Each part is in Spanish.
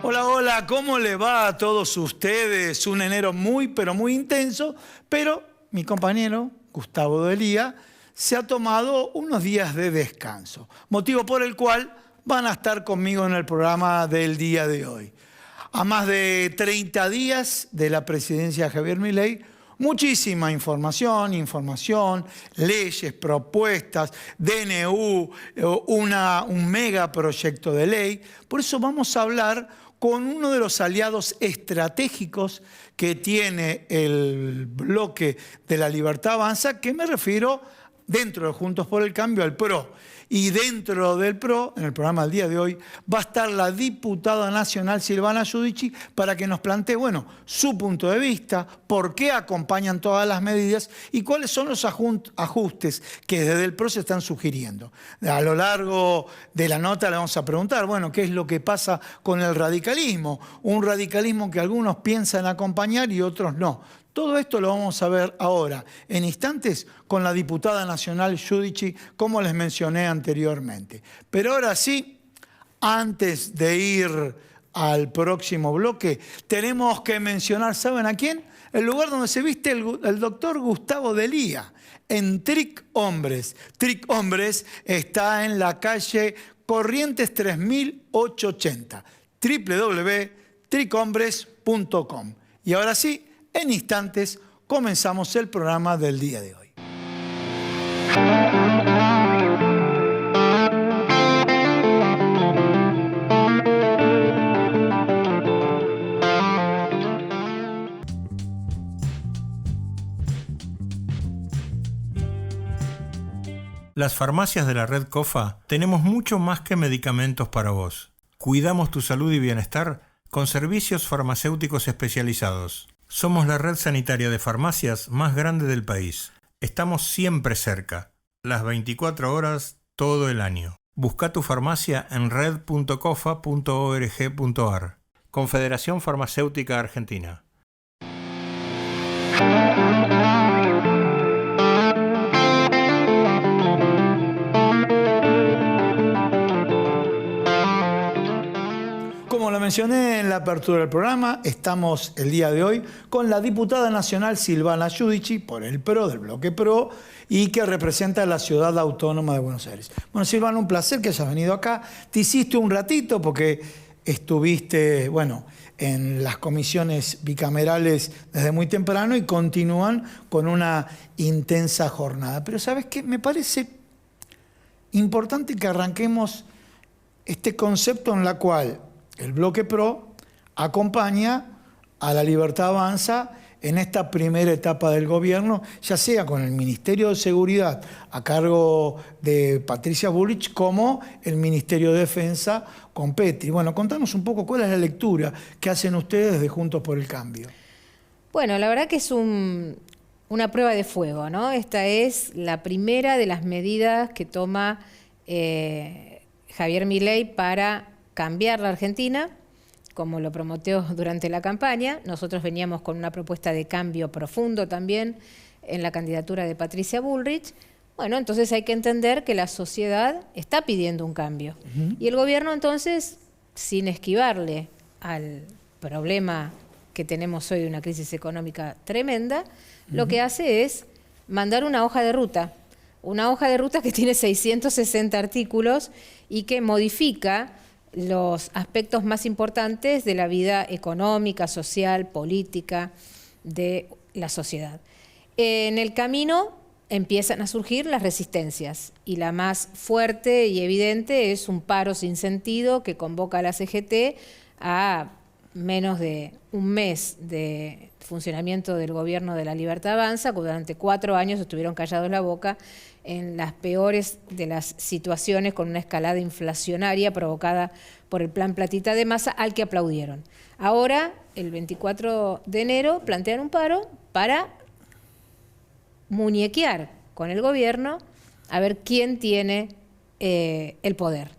Hola, hola, ¿cómo le va a todos ustedes? Un enero muy, pero muy intenso, pero mi compañero, Gustavo Delía, se ha tomado unos días de descanso, motivo por el cual van a estar conmigo en el programa del día de hoy. A más de 30 días de la presidencia de Javier Milei, muchísima información, leyes, propuestas, DNU, un megaproyecto de ley. Por eso vamos a hablar con uno de los aliados estratégicos que tiene el bloque de La Libertad Avanza, que me refiero dentro de Juntos por el Cambio al PRO. Y dentro del PRO, en el programa del día de hoy, va a estar la diputada nacional Silvana Giudici para que nos plantee, bueno, su punto de vista, por qué acompañan todas las medidas y cuáles son los ajustes que desde el PRO se están sugiriendo. A lo largo de la nota le vamos a preguntar, bueno, qué es lo que pasa con el radicalismo, un radicalismo que algunos piensan acompañar y otros no. Todo esto lo vamos a ver ahora, en instantes, con la diputada nacional Giudici, como les mencioné anteriormente. Pero ahora sí, antes de ir al próximo bloque, tenemos que mencionar, ¿saben a quién? El lugar donde se viste el doctor Gustavo Delía, en Tric Hombres. Tric Hombres está en la calle Corrientes 3880, www.trichombres.com. Y ahora sí, en instantes comenzamos el programa del día de hoy. Las farmacias de la red COFA tenemos mucho más que medicamentos para vos. Cuidamos tu salud y bienestar con servicios farmacéuticos especializados. Somos la red sanitaria de farmacias más grande del país. Estamos siempre cerca, las 24 horas, todo el año. Busca tu farmacia en red.cofa.org.ar. Confederación Farmacéutica Argentina. Como lo mencioné en la apertura del programa, estamos el día de hoy con la diputada nacional Silvana Giudici, por el PRO, del bloque PRO, y que representa a la Ciudad Autónoma de Buenos Aires. Bueno, Silvana, un placer que hayas venido acá. Te hiciste un ratito porque estuviste, bueno, en las comisiones bicamerales desde muy temprano y continúan con una intensa jornada. Pero ¿sabes qué? Me parece importante que arranquemos este concepto en la cual el bloque PRO acompaña a La Libertad Avanza en esta primera etapa del gobierno, ya sea con el Ministerio de Seguridad a cargo de Patricia Bullrich como el Ministerio de Defensa con Petri. Bueno, contanos un poco cuál es la lectura que hacen ustedes de Juntos por el Cambio. Bueno, la verdad que es una prueba de fuego, ¿no? Esta es la primera de las medidas que toma Javier Milei para cambiar la Argentina, como lo prometió durante la campaña. Nosotros veníamos con una propuesta de cambio profundo también en la candidatura de Patricia Bullrich. Bueno, entonces hay que entender que la sociedad está pidiendo un cambio. Y el gobierno entonces, sin esquivarle al problema que tenemos hoy de una crisis económica tremenda, lo que hace es mandar una hoja de ruta que tiene 660 artículos y que modifica los aspectos más importantes de la vida económica, social, política de la sociedad. En el camino empiezan a surgir las resistencias y la más fuerte y evidente es un paro sin sentido que convoca a la CGT a menos de un mes de funcionamiento del gobierno de La Libertad Avanza, que durante 4 años estuvieron callados la boca en las peores de las situaciones, con una escalada inflacionaria provocada por el plan Platita de Massa, al que aplaudieron. Ahora, el 24 de enero, plantean un paro para muñequear con el gobierno a ver quién tiene el poder.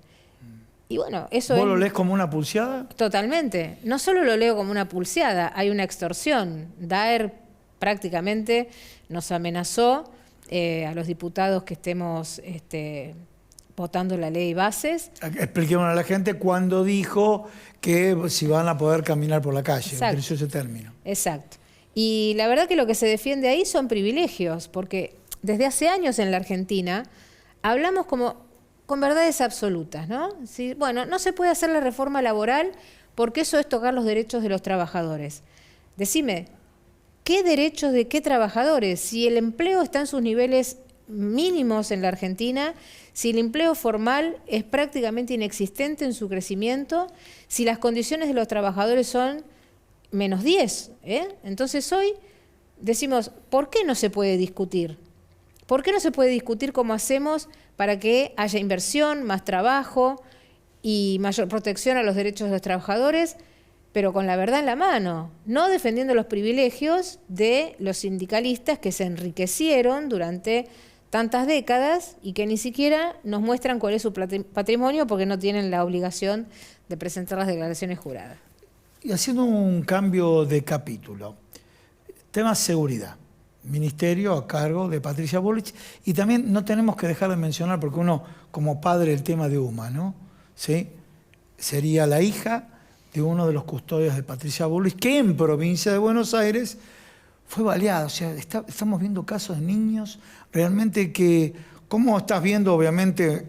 Y bueno, eso ¿Vos lo lees como una pulseada? Totalmente. No solo lo leo como una pulseada, hay una extorsión. Daer prácticamente nos amenazó a los diputados que estemos votando la ley bases. Expliquemos a la gente cuando dijo que si van a poder caminar por la calle, Exacto. utilizó ese término. Exacto. Y la verdad que lo que se defiende ahí son privilegios, porque desde hace años en la Argentina hablamos como con verdades absolutas, ¿no? Sí, bueno, no se puede hacer la reforma laboral porque eso es tocar los derechos de los trabajadores. Decime, ¿qué derechos de qué trabajadores? Si el empleo está en sus niveles mínimos en la Argentina, si el empleo formal es prácticamente inexistente en su crecimiento, si las condiciones de los trabajadores son menos 10, Entonces hoy decimos, ¿por qué no se puede discutir? ¿Por qué no se puede discutir cómo hacemos para que haya inversión, más trabajo y mayor protección a los derechos de los trabajadores, pero con la verdad en la mano, no defendiendo los privilegios de los sindicalistas que se enriquecieron durante tantas décadas y que ni siquiera nos muestran cuál es su patrimonio porque no tienen la obligación de presentar las declaraciones juradas? Y haciendo un cambio de capítulo, tema seguridad, ministerio a cargo de Patricia Bullrich, y también no tenemos que dejar de mencionar, porque uno como padre el tema de UMA, ¿no? ¿Sí? Sería la hija de uno de los custodios de Patricia Bullrich, que en provincia de Buenos Aires fue baleada. O sea, estamos viendo casos de niños realmente que, ¿cómo estás viendo obviamente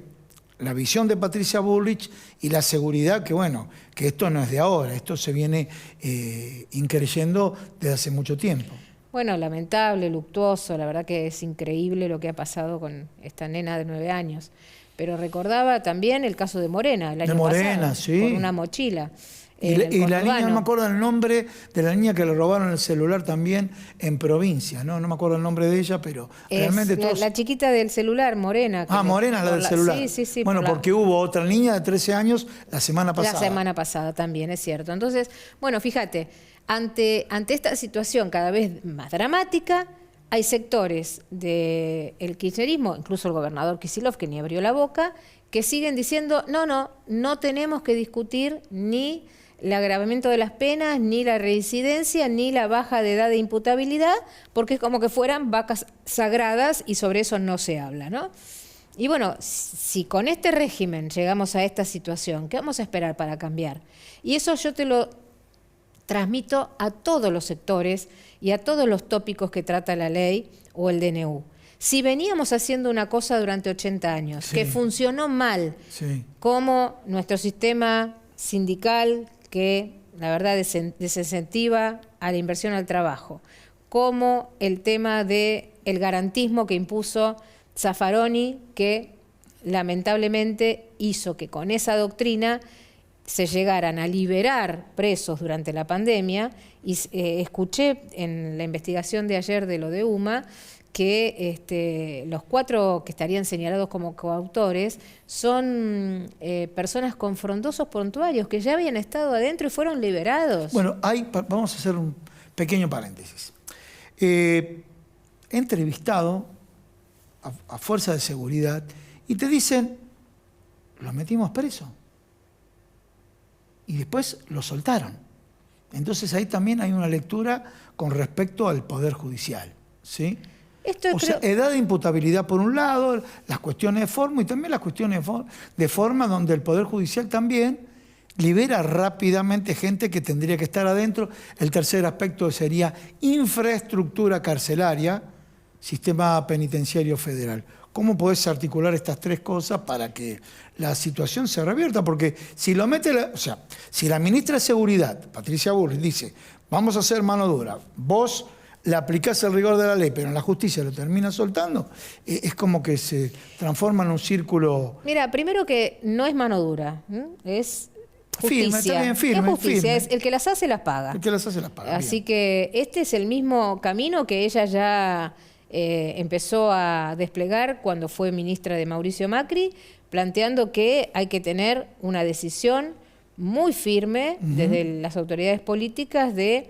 la visión de Patricia Bullrich y la seguridad? Que bueno, que esto no es de ahora, esto se viene increyendo desde hace mucho tiempo. Bueno, lamentable, luctuoso, la verdad que es increíble lo que ha pasado con esta nena de 9 años. Pero recordaba también el caso de Morena, el año pasado, sí, con una mochila. Y la niña, no me acuerdo el nombre de la niña que le robaron el celular también en provincia, no me acuerdo el nombre de ella, pero realmente todos... La chiquita del celular, Morena. Morena es la del celular. Sí. Bueno, porque hubo otra niña de 13 años la semana pasada. La semana pasada también, es cierto. Entonces, bueno, fíjate, ante esta situación cada vez más dramática, hay sectores del kirchnerismo, incluso el gobernador Kicillof, que ni abrió la boca, que siguen diciendo, no tenemos que discutir ni el agravamiento de las penas, ni la reincidencia, ni la baja de edad de imputabilidad, porque es como que fueran vacas sagradas y sobre eso no se habla, ¿no? Y bueno, si con este régimen llegamos a esta situación, ¿qué vamos a esperar para cambiar? Y eso yo te lo transmito a todos los sectores y a todos los tópicos que trata la ley o el DNU. Si veníamos haciendo una cosa durante 80 años, que funcionó mal, como nuestro sistema sindical, que la verdad desincentiva a la inversión al trabajo, como el tema del garantismo que impuso Zaffaroni, que lamentablemente hizo que con esa doctrina se llegaran a liberar presos durante la pandemia, y escuché en la investigación de ayer de lo de UMA que los 4 que estarían señalados como coautores son personas con frondosos prontuarios que ya habían estado adentro y fueron liberados. Bueno, vamos a hacer un pequeño paréntesis. He entrevistado a fuerza de seguridad y te dicen, los metimos preso. Y después lo soltaron. Entonces ahí también hay una lectura con respecto al Poder Judicial, ¿sí? sea, edad de imputabilidad por un lado, las cuestiones de forma y también las cuestiones de forma donde el Poder Judicial también libera rápidamente gente que tendría que estar adentro. El tercer aspecto sería infraestructura carcelaria, sistema penitenciario federal. ¿Cómo podés articular estas 3 cosas para que la situación se revierta? Porque si lo mete, si la ministra de Seguridad, Patricia Bullrich, dice, vamos a hacer mano dura, vos le aplicás el rigor de la ley, pero en la justicia lo termina soltando, es como que se transforma en un círculo... Mira, primero que no es mano dura, es justicia. Está bien, firme, es justicia, firme. Es el que las hace las paga. El que las hace las paga. Así bien. que este es el mismo camino que ella ya empezó a desplegar cuando fue ministra de Mauricio Macri, planteando que hay que tener una decisión muy firme desde las autoridades políticas de...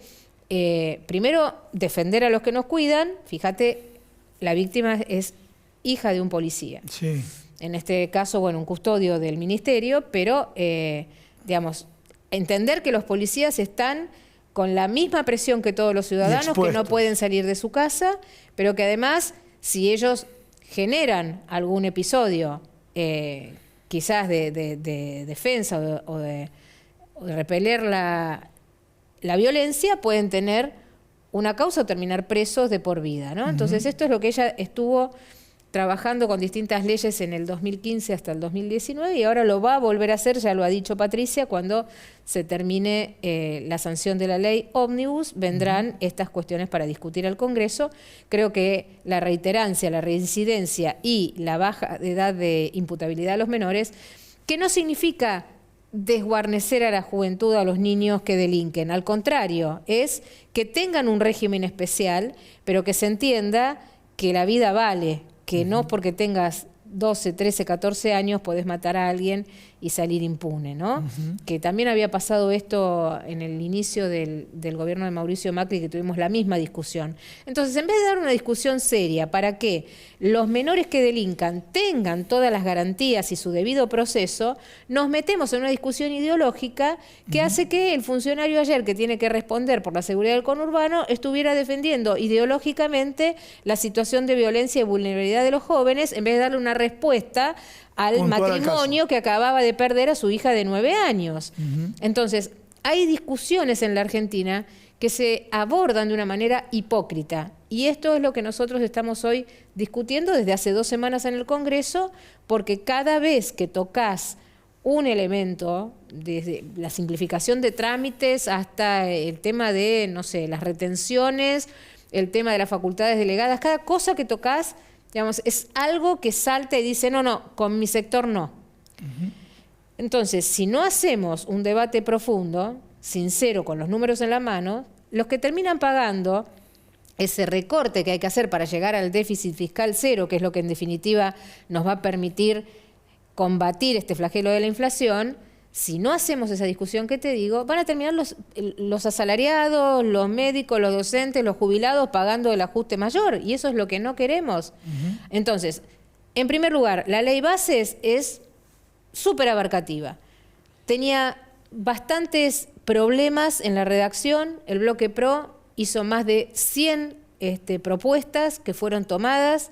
primero, defender a los que nos cuidan. Fíjate, la víctima es hija de un policía. Sí. En este caso, bueno, un custodio del ministerio, pero, digamos, entender que los policías están con la misma presión que todos los ciudadanos, que no pueden salir de su casa, pero que además, si ellos generan algún episodio, quizás de defensa o de repeler la violencia, pueden tener una causa o terminar presos de por vida, ¿no? Entonces, esto es lo que ella estuvo trabajando con distintas leyes en el 2015 hasta el 2019 y ahora lo va a volver a hacer, ya lo ha dicho Patricia, cuando se termine la sanción de la ley Ómnibus, vendrán estas cuestiones para discutir al Congreso. Creo que la reiterancia, la reincidencia y la baja edad de imputabilidad a los menores, que no significa desguarnecer a la juventud, a los niños que delinquen, al contrario, es que tengan un régimen especial, pero que se entienda que la vida vale, que no porque tengas 12, 13, 14 años podés matar a alguien y salir impune, ¿no? Que también había pasado esto en el inicio del gobierno de Mauricio Macri, que tuvimos la misma discusión. Entonces, en vez de dar una discusión seria para que los menores que delincan tengan todas las garantías y su debido proceso, nos metemos en una discusión ideológica que hace que el funcionario ayer, que tiene que responder por la seguridad del conurbano, estuviera defendiendo ideológicamente la situación de violencia y vulnerabilidad de los jóvenes, en vez de darle una respuesta al matrimonio que acababa de perder a su hija de 9 años. Entonces, hay discusiones en la Argentina que se abordan de una manera hipócrita. Y esto es lo que nosotros estamos hoy discutiendo desde hace 2 semanas en el Congreso, porque cada vez que tocas un elemento, desde la simplificación de trámites hasta el tema de, no sé, las retenciones, el tema de las facultades delegadas, cada cosa que tocas, digamos, es algo que salta y dice, no, con mi sector no. Entonces, si no hacemos un debate profundo, sincero, con los números en la mano, los que terminan pagando ese recorte que hay que hacer para llegar al déficit fiscal cero, que es lo que en definitiva nos va a permitir combatir este flagelo de la inflación, si no hacemos esa discusión que te digo, van a terminar los asalariados, los médicos, los docentes, los jubilados pagando el ajuste mayor, y eso es lo que no queremos. Entonces, en primer lugar, la ley bases es súper abarcativa. Tenía bastantes problemas en la redacción, el Bloque PRO hizo más de 100 propuestas que fueron tomadas,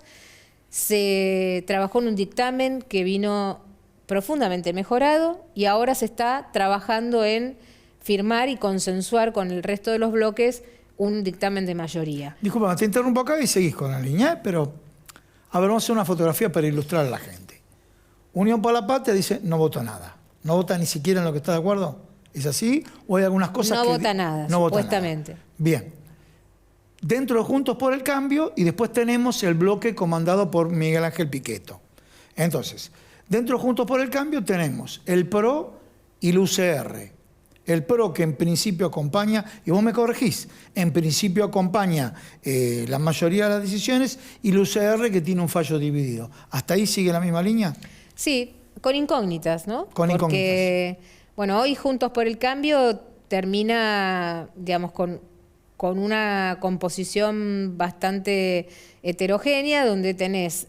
se trabajó en un dictamen que vino profundamente mejorado y ahora se está trabajando en firmar y consensuar con el resto de los bloques un dictamen de mayoría. Disculpa, te interrumpo acá y seguís con la línea, pero a ver, vamos a hacer una fotografía para ilustrar a la gente. Unión por la Patria dice no vota nada, no vota ni siquiera en lo que está de acuerdo. ¿Es así? ¿O hay algunas cosas no que vota nada, no supuestamente? Vota nada. Bien. Dentro de Juntos por el Cambio y después tenemos el bloque comandado por Miguel Ángel Pichetto. Entonces, dentro de Juntos por el Cambio tenemos el PRO y el UCR. El PRO que en principio acompaña, y vos me corregís, en principio acompaña la mayoría de las decisiones, y el UCR que tiene un fallo dividido. ¿Hasta ahí sigue la misma línea? Sí, con incógnitas, ¿no? Con Porque, incógnitas. Bueno, hoy Juntos por el Cambio termina, digamos, con una composición bastante heterogénea, donde tenés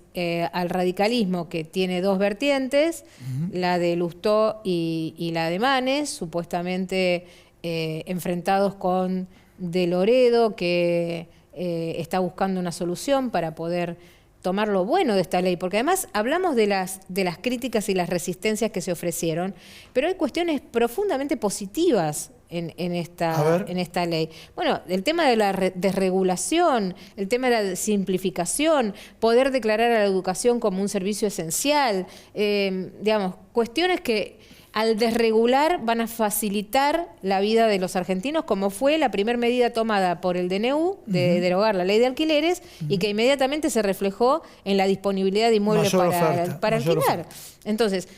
al radicalismo, que tiene 2 vertientes, la de Lustó y la de Manes, supuestamente enfrentados con De Loredo, que está buscando una solución para poder tomar lo bueno de esta ley, porque además hablamos de las críticas y las resistencias que se ofrecieron, pero hay cuestiones profundamente positivas en esta ley. Bueno, el tema de la desregulación, el tema de la simplificación, poder declarar a la educación como un servicio esencial, digamos, cuestiones que al desregular van a facilitar la vida de los argentinos, como fue la primera medida tomada por el DNU de derogar la ley de alquileres y que inmediatamente se reflejó en la disponibilidad de inmuebles para alquilar. Entonces,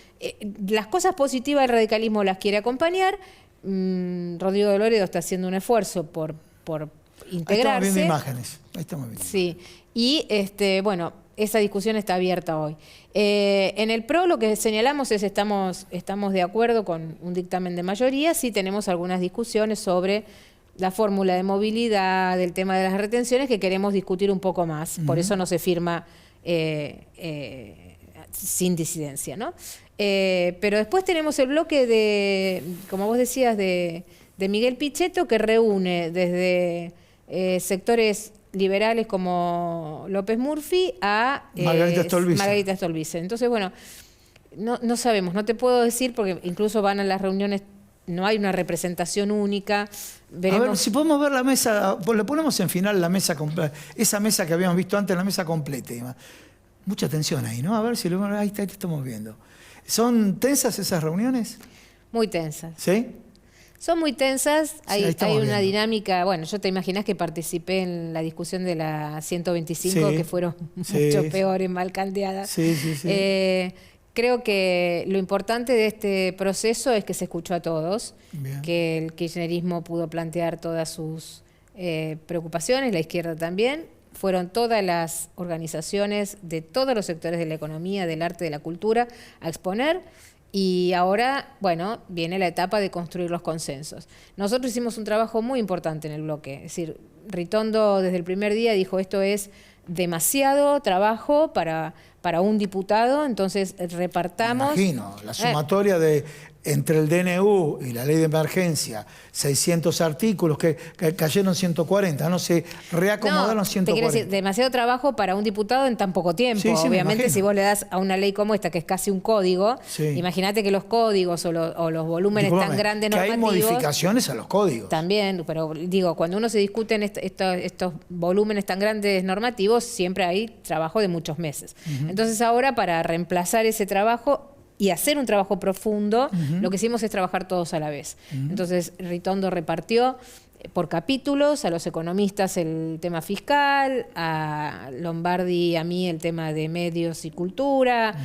las cosas positivas del radicalismo las quiere acompañar. Rodrigo de Loredo está haciendo un esfuerzo por integrarse. Ahí estamos viendo imágenes. Ahí estamos viendo. Sí, y bueno, esa discusión está abierta hoy. En el PRO lo que señalamos es estamos de acuerdo con un dictamen de mayoría, sí tenemos algunas discusiones sobre la fórmula de movilidad, el tema de las retenciones, que queremos discutir un poco más, por eso no se firma sin disidencia, ¿no? Pero después tenemos el bloque de, como vos decías, de de Miguel Pichetto, que reúne desde sectores liberales como López Murphy a Margarita Stolbizer. Entonces, bueno, no sabemos, no te puedo decir porque incluso van a las reuniones, no hay una representación única. Veremos. A ver, si podemos ver la mesa, pues le ponemos en final la mesa completa, esa mesa que habíamos visto antes, la mesa completa. Mucha tensión ahí, ¿no? A ver si ahí te estamos viendo. ¿Son tensas esas reuniones? Muy tensas. ¿Sí? Son muy tensas, hay una viendo. Dinámica, bueno, yo te imaginas que participé en la discusión de la 125, sí, que fueron sí, mucho peores, mal caldeadas. Sí. Creo que lo importante de este proceso es que se escuchó a todos, Bien. que el kirchnerismo pudo plantear todas sus preocupaciones, la izquierda también. Fueron todas las organizaciones de todos los sectores de la economía, del arte, de la cultura a exponer. Y ahora, bueno, viene la etapa de construir los consensos. Nosotros hicimos un trabajo muy importante en el bloque. Es decir, Ritondo desde el primer día dijo esto es demasiado trabajo para un diputado, entonces repartamos. Me imagino, la sumatoria entre el DNU y la ley de emergencia, 600 artículos que cayeron 140, no se reacomodaron 140. Te quiero decir, demasiado trabajo para un diputado en tan poco tiempo. Sí, obviamente, si vos le das a una ley como esta, que es casi un código, imagínate que los códigos o los volúmenes tan grandes que normativos... hay modificaciones a los códigos. También, pero digo, cuando uno se discute en estos volúmenes tan grandes normativos, siempre hay trabajo de muchos meses. Entonces ahora, para reemplazar ese trabajo y hacer un trabajo profundo, lo que hicimos es trabajar todos a la vez. Entonces Ritondo repartió por capítulos, a los economistas el tema fiscal, a Lombardi y a mí el tema de medios y cultura,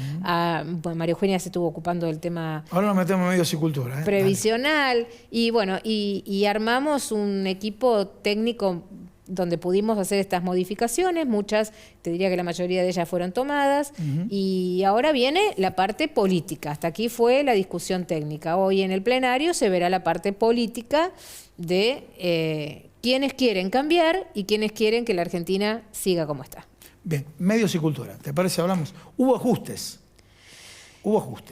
María Eugenia se estuvo ocupando del tema ahora nos metemos en medios y cultura, previsional, y bueno, y armamos un equipo técnico donde pudimos hacer estas modificaciones, muchas, te diría que la mayoría de ellas fueron tomadas, y ahora viene la parte política. Hasta aquí fue la discusión técnica. Hoy en el plenario se verá la parte política de quiénes quieren cambiar y quiénes quieren que la Argentina siga como está. Bien, medios y cultura, ¿te parece? Hablamos. Hubo ajustes.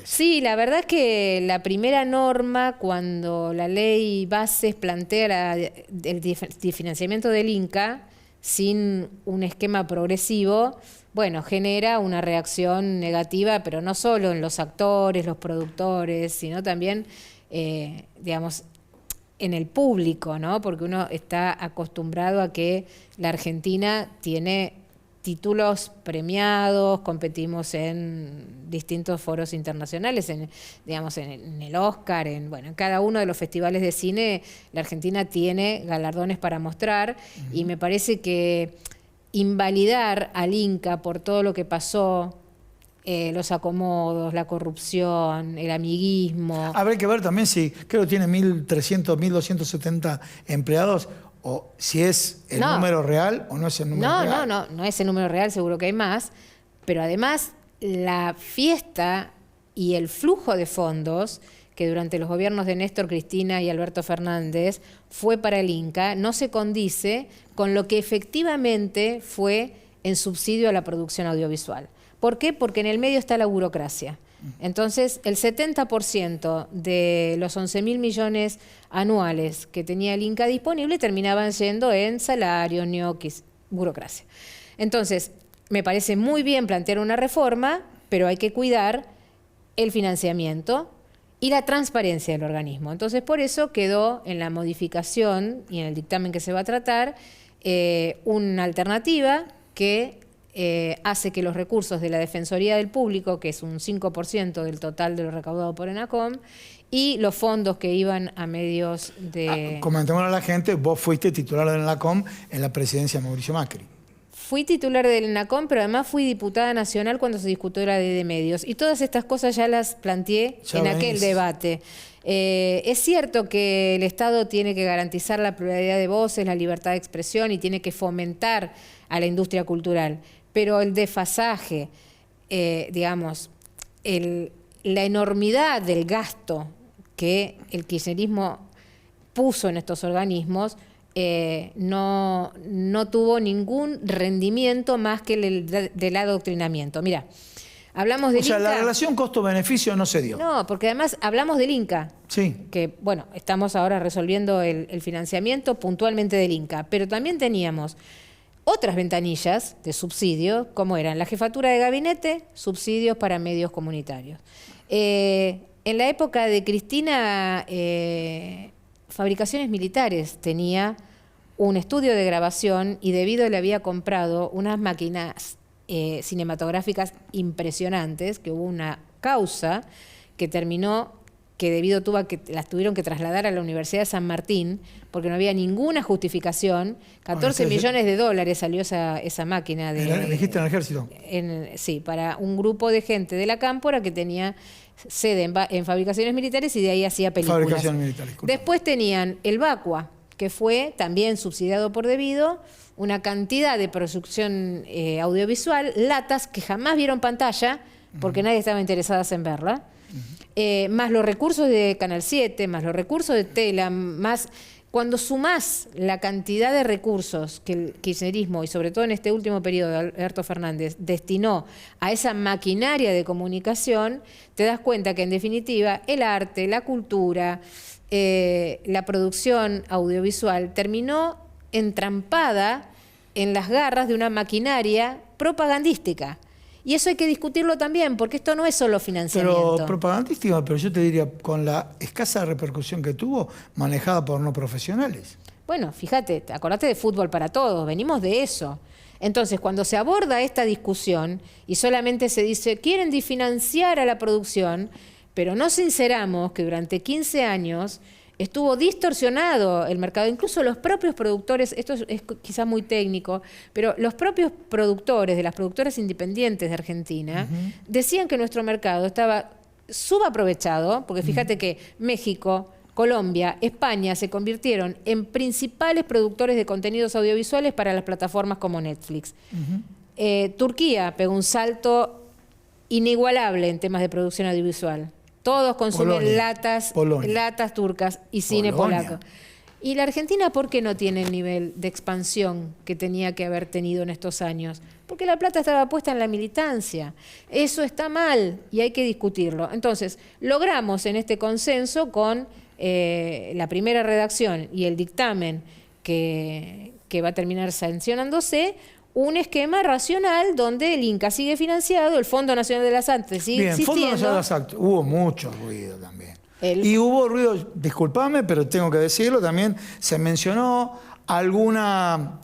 Sí, la verdad es que la primera norma, cuando la ley bases plantea el financiamiento del Inca sin un esquema progresivo, bueno, genera una reacción negativa, pero no solo en los actores, los productores, sino también, digamos, en el público, ¿no? Porque uno está acostumbrado a que la Argentina tiene títulos premiados, competimos en distintos foros internacionales, en el Oscar, en cada uno de los festivales de cine, la Argentina tiene galardones para mostrar, y me parece que invalidar al Inca por todo lo que pasó, los acomodos, la corrupción, el amiguismo. Habrá que ver también si, creo que tiene 1.300, 1.270 empleados, o si es el número real o no es el número real. No es el número real, seguro que hay más, pero además la fiesta y el flujo de fondos que durante los gobiernos de Néstor, Cristina y Alberto Fernández fue para el Inca, no se condice con lo que efectivamente fue en subsidio a la producción audiovisual. ¿Por qué? Porque en el medio está la burocracia. Entonces, el 70% de los 11.000 millones anuales que tenía el Inca disponible terminaban yendo en salarios, ñoquis, burocracia. Entonces, me parece muy bien plantear una reforma, pero hay que cuidar el financiamiento y la transparencia del organismo. Entonces, por eso quedó en la modificación y en el dictamen que se va a tratar una alternativa que hace que los recursos de la Defensoría del Público, que es un 5% del total de lo recaudado por ENACOM, y los fondos que iban a medios de... Comentémosle a la gente, vos fuiste titular del ENACOM en la presidencia de Mauricio Macri. Fui titular del ENACOM, pero además fui diputada nacional cuando se discutió la ley de medios. Y todas estas cosas ya las planteé en aquel debate. Es cierto que el Estado tiene que garantizar la pluralidad de voces, la libertad de expresión y tiene que fomentar a la industria cultural. Pero el desfasaje, la enormidad del gasto que el kirchnerismo puso en estos organismos no tuvo ningún rendimiento más que el del adoctrinamiento. Mira, Hablamos del O sea, Inca. la relación costo-beneficio no se dio. No, porque además hablamos del Inca. Sí. Que, bueno, estamos ahora resolviendo el financiamiento puntualmente del Inca, pero también teníamos otras ventanillas de subsidio, como eran la jefatura de gabinete, subsidios para medios comunitarios. En la época de Cristina, Fabricaciones Militares tenía un estudio de grabación y debido le había comprado unas máquinas cinematográficas impresionantes, que hubo una causa que terminó que las tuvieron que trasladar a la Universidad de San Martín porque no había ninguna justificación. 14 millones de dólares salió esa máquina. ¿Dijiste en el ejército? Sí, para un grupo de gente de la Cámpora que tenía sede en Fabricaciones Militares y de ahí hacía películas. Fabricaciones Militares. Después tenían el Vacua, que fue también subsidiado por debido, una cantidad de producción audiovisual, latas que jamás vieron pantalla porque nadie estaba interesado en verla. Más los recursos de Canal 7, más los recursos de Tela, más cuando sumás la cantidad de recursos que el kirchnerismo, y sobre todo en este último periodo de Alberto Fernández, destinó a esa maquinaria de comunicación, te das cuenta que en definitiva el arte, la cultura, la producción audiovisual terminó entrampada en las garras de una maquinaria propagandística. Y eso hay que discutirlo también, porque esto no es solo financiamiento. Pero propagandística, pero yo te diría, con la escasa repercusión que tuvo, manejada por no profesionales. Bueno, fíjate, acordate de Fútbol para Todos, venimos de eso. Entonces, cuando se aborda esta discusión y solamente se dice, quieren disfinanciar a la producción, pero no sinceramos que durante 15 años estuvo distorsionado el mercado, incluso los propios productores, esto es quizás muy técnico, pero los propios productores de las productoras independientes de Argentina decían que nuestro mercado estaba subaprovechado, porque fíjate que México, Colombia, España se convirtieron en principales productores de contenidos audiovisuales para las plataformas como Netflix. Turquía pegó un salto inigualable en temas de producción audiovisual. Todos consumen latas turcas y cine polaco. ¿Y la Argentina por qué no tiene el nivel de expansión que tenía que haber tenido en estos años? Porque la plata estaba puesta en la militancia. Eso está mal y hay que discutirlo. Entonces, logramos en este consenso con la primera redacción y el dictamen que va a terminar sancionándose, un esquema racional donde el Inca sigue financiado, el Fondo Nacional de las Artes sigue existiendo. Fondo Nacional de las Artes, hubo mucho ruido también. Y hubo ruido, discúlpame, pero tengo que decirlo, también se mencionó alguna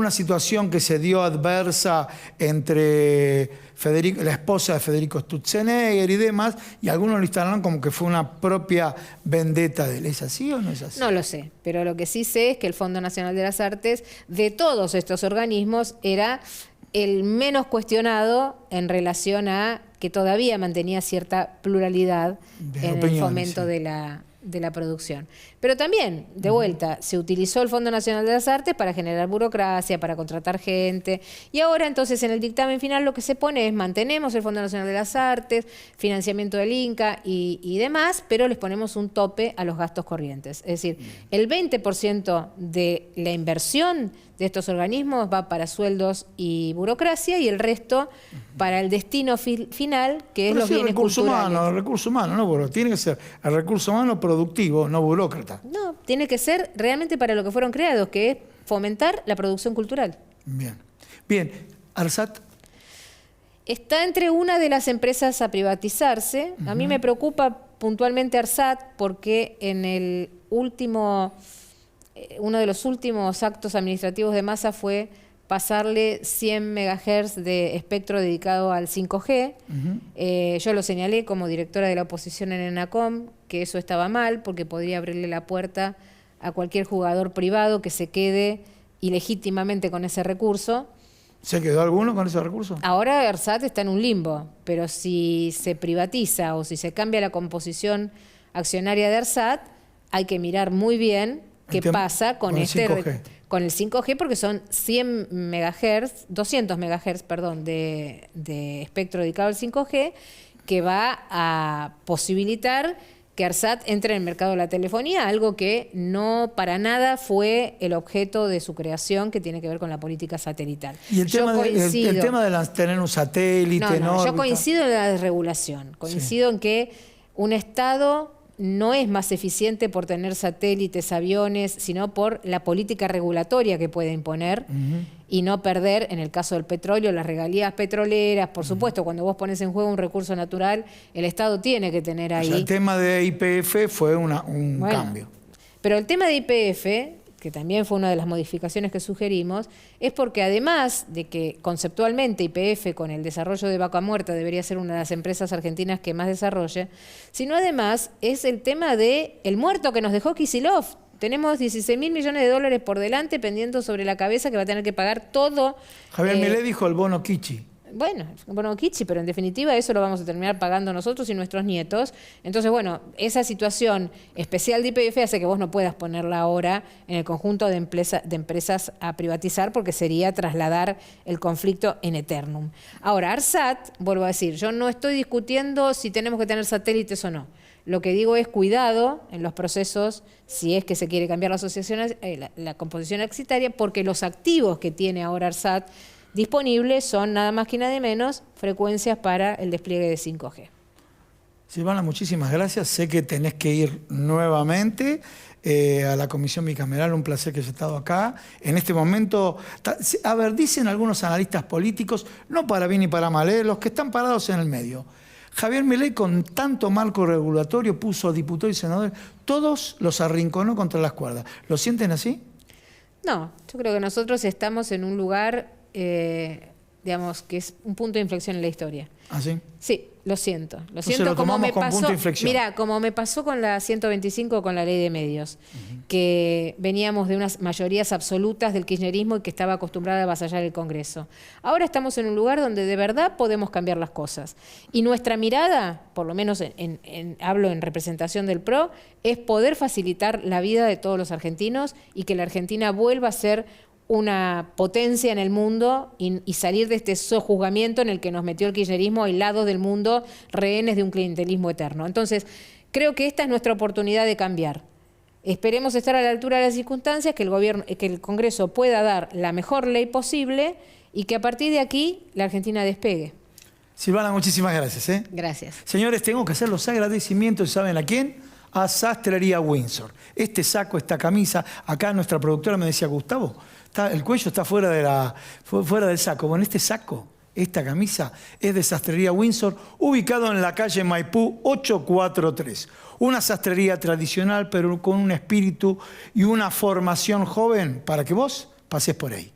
situación que se dio adversa entre la esposa de Federico Sturzenegger y demás, y algunos lo instalaron como que fue una propia vendetta de él. ¿Es así o no es así? No lo sé, pero lo que sí sé es que el Fondo Nacional de las Artes, de todos estos organismos, era el menos cuestionado en relación a que todavía mantenía cierta pluralidad en el fomento de la producción. Pero también, de vuelta, se utilizó el Fondo Nacional de las Artes para generar burocracia, para contratar gente, y ahora entonces en el dictamen final lo que se pone es mantenemos el Fondo Nacional de las Artes, financiamiento del Inca y demás, pero les ponemos un tope a los gastos corrientes. Es decir, el 20% de la inversión de estos organismos va para sueldos y burocracia y el resto para el destino final, que es los bienes culturales. El recurso humano, no, tiene que ser el recurso humano productivo, no burócrata. No, tiene que ser realmente para lo que fueron creados, que es fomentar la producción cultural. Bien, ARSAT. Está entre una de las empresas a privatizarse. A mí me preocupa puntualmente ARSAT porque en el uno de los últimos actos administrativos de Massa fue pasarle 100 MHz de espectro dedicado al 5G. Yo lo señalé como directora de la oposición en ENACOM, que eso estaba mal porque podría abrirle la puerta a cualquier jugador privado que se quede ilegítimamente con ese recurso. ¿Se quedó alguno con ese recurso? Ahora ARSAT está en un limbo, pero si se privatiza o si se cambia la composición accionaria de ARSAT, hay que mirar muy bien qué pasa con el 5G, porque son 100 MHz, 200 MHz, perdón, de espectro dedicado al 5G, que va a posibilitar que ARSAT entre en el mercado de la telefonía, algo que no para nada fue el objeto de su creación, que tiene que ver con la política satelital. Y el tema de tener un satélite, ¿no? Yo coincido en la desregulación, coincido en que un Estado no es más eficiente por tener satélites, aviones, sino por la política regulatoria que puede imponer y no perder, en el caso del petróleo, las regalías petroleras. Por supuesto, cuando vos pones en juego un recurso natural, el Estado tiene que tener ahí... O sea, el tema de YPF fue un cambio. Pero el tema de YPF, que también fue una de las modificaciones que sugerimos, es porque además de que conceptualmente YPF con el desarrollo de Vaca Muerta debería ser una de las empresas argentinas que más desarrolle, sino además es el tema de el muerto que nos dejó Kicillof. Tenemos 16.000 millones de dólares por delante pendiendo sobre la cabeza que va a tener que pagar todo. Javier Milei dijo el bono Kichi. Bueno, Kichi, pero en definitiva eso lo vamos a terminar pagando nosotros y nuestros nietos. Entonces, bueno, esa situación especial de YPF hace que vos no puedas ponerla ahora en el conjunto de empresas a privatizar, porque sería trasladar el conflicto en eternum. Ahora, ARSAT, vuelvo a decir, yo no estoy discutiendo si tenemos que tener satélites o no. Lo que digo es cuidado en los procesos, si es que se quiere cambiar la asociación, la composición accionaria, porque los activos que tiene ahora ARSAT disponibles son nada más que nada menos frecuencias para el despliegue de 5G. Silvana, muchísimas gracias. Sé que tenés que ir nuevamente a la Comisión Bicameral. Un placer que hayas estado acá. En este momento, a ver, dicen algunos analistas políticos, no para bien ni para mal, los que están parados en el medio. Javier Milei, con tanto marco regulatorio, puso diputados y senadores, todos los arrinconó contra las cuerdas. ¿Lo sienten así? No, yo creo que nosotros estamos en un lugar... digamos, que es un punto de inflexión en la historia. ¿Ah, sí? Sí, lo siento. Lo Entonces siento lo como me con pasó. Punto de inflexión. Mira, como me pasó con la 125, con la ley de medios, que veníamos de unas mayorías absolutas del kirchnerismo y que estaba acostumbrada a avasallar el Congreso. Ahora estamos en un lugar donde de verdad podemos cambiar las cosas. Y nuestra mirada, por lo menos hablo en representación del PRO, es poder facilitar la vida de todos los argentinos y que la Argentina vuelva a ser una potencia en el mundo y salir de este sojuzgamiento en el que nos metió el kirchnerismo, aislados del mundo, rehenes de un clientelismo eterno. Entonces, creo que esta es nuestra oportunidad de cambiar. Esperemos estar a la altura de las circunstancias, que el Congreso pueda dar la mejor ley posible y que a partir de aquí la Argentina despegue. Silvana, muchísimas gracias. Gracias. Señores, tengo que hacer los agradecimientos, ¿saben a quién? A Sastrería Windsor. Este saco, esta camisa, acá nuestra productora me decía, Gustavo, el cuello está fuera del saco. Bueno, este saco, esta camisa, es de Sastrería Windsor, ubicado en la calle Maipú 843. Una sastrería tradicional, pero con un espíritu y una formación joven para que vos pases por ahí.